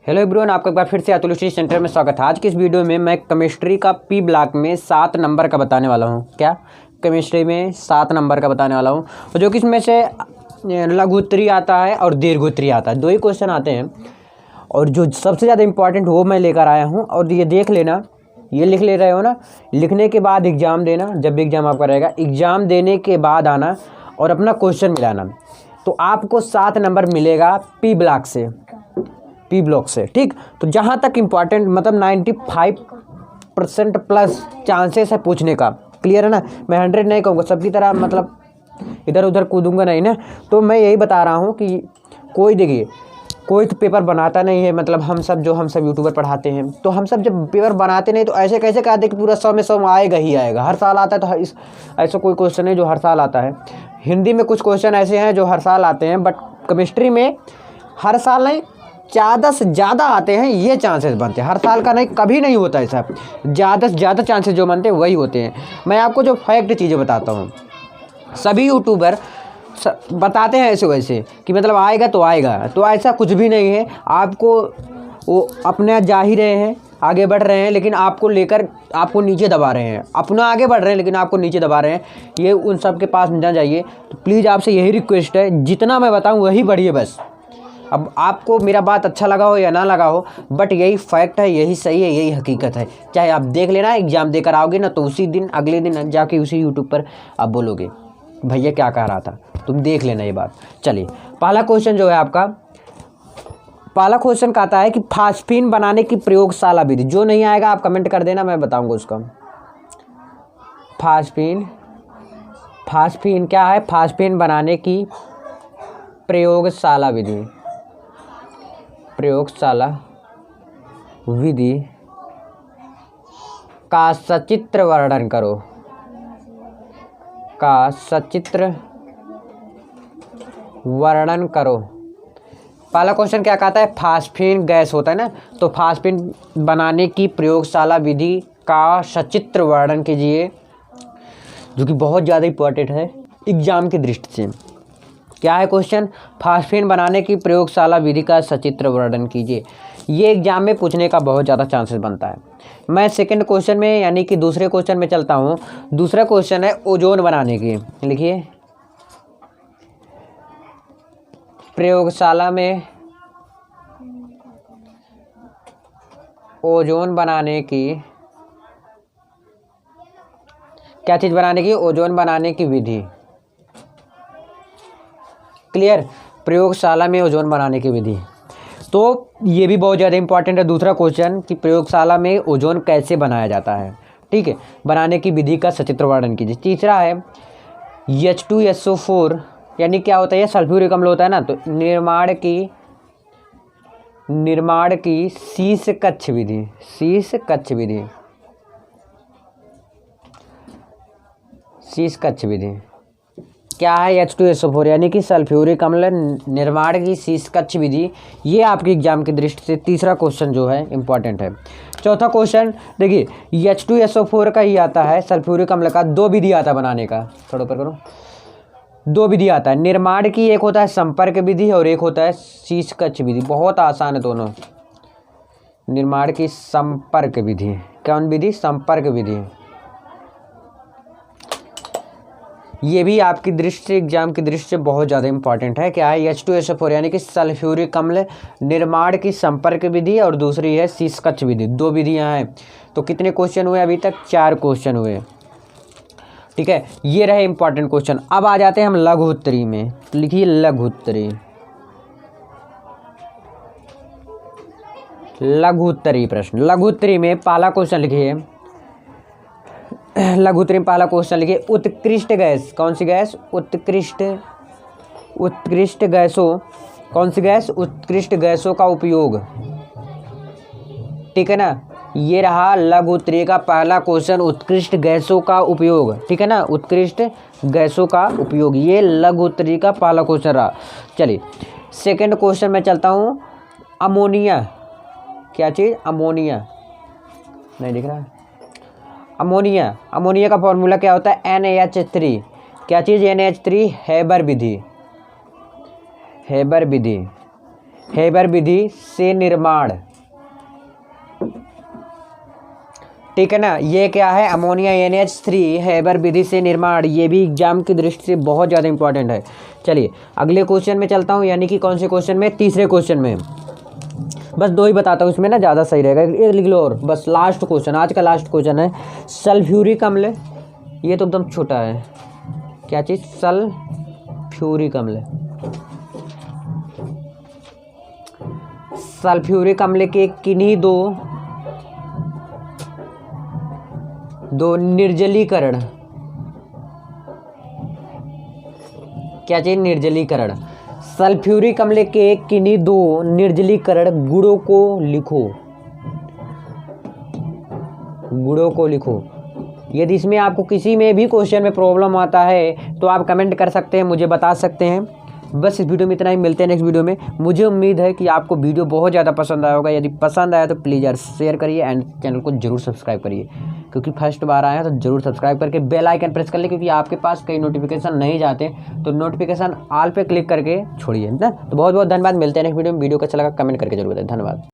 Hello everyone, आपका एक बार फिर से अतुल स्टडी सेंटर में स्वागत है। आज की इस वीडियो में मैं केमिस्ट्री का पी ब्लॉक में 7 नंबर का बताने वाला हूँ। क्या केमिस्ट्री में 7 नंबर का बताने वाला हूँ, जो कि इसमें से लघु उत्तरीय आता है और दीर्घ उत्तरीय आता है। 2 ही क्वेश्चन आते हैं और जो सबसे ज़्यादा इंपॉर्टेंट वो मैं लेकर आया हूँ। और ये देख लेना, ये लिख ले रहे हो ना, लिखने के बाद एग्ज़ाम देना। जब भी एग्ज़ाम आपका रहेगा, एग्ज़ाम देने के बाद आना और अपना क्वेश्चन मिलाना, तो आपको 7 नंबर मिलेगा पी ब्लॉक से, पी ब्लॉक से। ठीक, तो जहाँ तक इम्पॉर्टेंट मतलब 95% प्लस चांसेस है पूछने का। क्लियर है ना? मैं 100 नहीं कहूँगा, सबकी तरह मतलब इधर उधर कूदूंगा नहीं ना। तो मैं यही बता रहा हूँ कि कोई देखिए, कोई तो पेपर बनाता नहीं है। मतलब हम सब यूट्यूबर पढ़ाते हैं, तो हम सब जब पेपर बनाते नहीं तो ऐसे कैसे कहते कि पूरा 100 में 100 आएगा ही आएगा। हर साल आता है, तो ऐसा कोई क्वेश्चन है जो हर साल आता है। हिंदी में कुछ क्वेश्चन ऐसे हैं जो हर साल आते हैं, बट केमिस्ट्री में हर साल नहीं, ज़्यादा से ज़्यादा आते हैं। ये चांसेस बनते हैं, हर साल का नहीं, कभी नहीं होता ऐसा। ज़्यादा से ज़्यादा चांसेस जो बनते हैं वही होते हैं। मैं आपको जो फैक्ट चीज़ें बताता हूँ, सभी यूट्यूबर बताते हैं ऐसे वैसे कि मतलब आएगा तो आएगा, तो ऐसा कुछ भी नहीं है। आपको वो अपने जा ही रहे हैं, आगे बढ़ रहे हैं, लेकिन आपको लेकर आपको नीचे दबा रहे हैं। अपना आगे बढ़ रहे हैं लेकिन आपको नीचे दबा रहे हैं। ये उन सब के पास ना जाइए। तो प्लीज़ आपसे यही रिक्वेस्ट है, जितना मैं बताऊँ वही बढ़िए बस। अब आपको मेरा बात अच्छा लगा हो या ना लगा हो, बट यही फैक्ट है, यही सही है, यही हकीकत है। चाहे आप देख लेना, एग्ज़ाम देकर आओगे ना, तो उसी दिन अगले दिन जाके उसी यूट्यूब पर आप बोलोगे भैया क्या कह रहा था। तुम देख लेना ये बात। चलिए, पहला क्वेश्चन जो है आपका, पहला क्वेश्चन कहता है कि फास्फीन बनाने की प्रयोगशाला विधि। जो नहीं आएगा आप कमेंट कर देना, मैं बताऊंगा उसका। फास्फीन क्या है? फास्फीन बनाने की प्रयोगशाला विधि, प्रयोगशाला विधि का सचित्र वर्णन करो, का सचित्र वर्णन करो। पहला क्वेश्चन क्या कहता है? फास्फीन गैस होता है ना, तो फास्फीन बनाने की प्रयोगशाला विधि का सचित्र वर्णन कीजिए, जो कि बहुत ज़्यादा इंपॉर्टेंट है एग्जाम की दृष्टि से। क्या है क्वेश्चन? फास्फीन बनाने की प्रयोगशाला विधि का सचित्र वर्णन कीजिए। ये एग्जाम में पूछने का बहुत ज़्यादा चांसेस बनता है। मैं सेकंड क्वेश्चन में यानी कि दूसरे क्वेश्चन में चलता हूँ। दूसरा क्वेश्चन है ओजोन बनाने की। लिखिए, प्रयोगशाला में ओजोन बनाने की, क्या चीज़ बनाने की? ओजोन बनाने की विधि। क्लियर? प्रयोगशाला में ओजोन बनाने की विधि। तो ये भी बहुत ज़्यादा इंपॉर्टेंट है दूसरा क्वेश्चन कि प्रयोगशाला में ओजोन कैसे बनाया जाता है। ठीक है, बनाने की विधि का सचित्र वर्णन कीजिए। तीसरा है H2SO4 यानी क्या होता है? ये सल्फ्यूरिक अम्ल होता है ना, तो निर्माण की शीश कक्ष विधि, शीश कक्ष विधि, शीश कक्ष विधि क्या है? H2SO4 यानी कि सल्फ्यूरिक अम्ल निर्माण की शीश कक्ष विधि। ये आपके एग्जाम की दृष्टि से तीसरा क्वेश्चन जो है इंपॉर्टेंट है। चौथा क्वेश्चन देखिए, H2SO4 का ही आता है, सल्फ्यूरिक अम्ल का 2 विधि आता है बनाने का। थोड़ा ऊपर करो। 2 विधि आता है निर्माण की, एक होता है संपर्क विधि और एक होता है शीश कक्ष विधि। बहुत आसान है दोनों। निर्माण की संपर्क विधि, कौन विधि? संपर्क विधि। ये भी आपकी दृष्टि से, एग्जाम की दृष्टि से बहुत ज़्यादा इंपॉर्टेंट है। क्या है? H2SO4 यानी कि सल्फ्यूरिक अम्ल निर्माण की संपर्क विधि और दूसरी है शीश कक्ष विधि। 2 विधियाँ हैं। तो कितने क्वेश्चन हुए अभी तक? 4 क्वेश्चन हुए। ठीक है, ये रहे इंपॉर्टेंट क्वेश्चन। अब आ जाते हैं हम लघु उत्तरी में। लिखिए लघु उत्तरी, लघु उत्तरी प्रश्न। लघु उत्तरी में पहला क्वेश्चन लिखिए, लघु उत्तरी में पहला क्वेश्चन लिखिए, उत्कृष्ट गैस। कौन सी गैस? उत्कृष्ट गैसों, कौन सी गैस? उत्कृष्ट गैसों का उपयोग। ठीक है ना? ये रहा लघु उत्तरीय का पहला क्वेश्चन, उत्कृष्ट गैसों का उपयोग। ठीक है ना? उत्कृष्ट गैसों का उपयोग, ये लघु उत्तरीय का पहला क्वेश्चन रहा। चलिए, सेकंड क्वेश्चन में चलता हूँ। अमोनिया, क्या चीज़? अमोनिया, नहीं दिख रहा है? अमोनिया, अमोनिया का फॉर्मूला क्या होता है? NaH3। क्या चीज़? NaH3। हेबर विधि, हेबर विधि, हेबर विधि से निर्माण, ठीक है ना। ये क्या है, अमोनिया NH3 हेबर विधि से निर्माण। ये भी एग्जाम की दृष्टि से बहुत ज़्यादा इंपॉर्टेंट है। चलिए अगले क्वेश्चन में चलता हूँ, यानी कि कौन से क्वेश्चन में, तीसरे क्वेश्चन में। बस दो ही बताता हूँ, इसमें ना ज़्यादा सही रहेगा, एक लिख लो और बस। लास्ट क्वेश्चन, आज का लास्ट क्वेश्चन है सल्फ्यूरिक अम्ल। ये तो एकदम छोटा है, क्या चीज़, सल्फ्यूरिक अम्ल। सल्फ्यूरिक अम्ल के किन्हीं दो निर्जलीकरण, क्या चाहिए, निर्जलीकरण। सल्फ्यूरिक अम्ल के किन्हीं दो निर्जलीकरण गुणों को लिखो, गुणों को लिखो। यदि इसमें आपको किसी में भी क्वेश्चन में प्रॉब्लम आता है तो आप कमेंट कर सकते हैं, मुझे बता सकते हैं। बस इस वीडियो में इतना ही, मिलते हैं नेक्स्ट वीडियो में। मुझे उम्मीद है कि आपको वीडियो बहुत ज़्यादा पसंद आया होगा। यदि पसंद आया तो प्लीज़ यार शेयर करिए एंड चैनल को जरूर सब्सक्राइब करिए, क्योंकि फर्स्ट बार आया तो जरूर सब्सक्राइब करके बेल आइकन प्रेस कर ले, क्योंकि आपके पास कई नोटिफिकेशन नहीं जाते, तो नोटिफिकेशन ऑल पे क्लिक करके छोड़िए ना। तो बहुत बहुत धन्यवाद, मिलते हैं नेक्स्ट वीडियो में। वीडियो का अच्छा लगा कमेंट करके जरूर बताएं, धन्यवाद।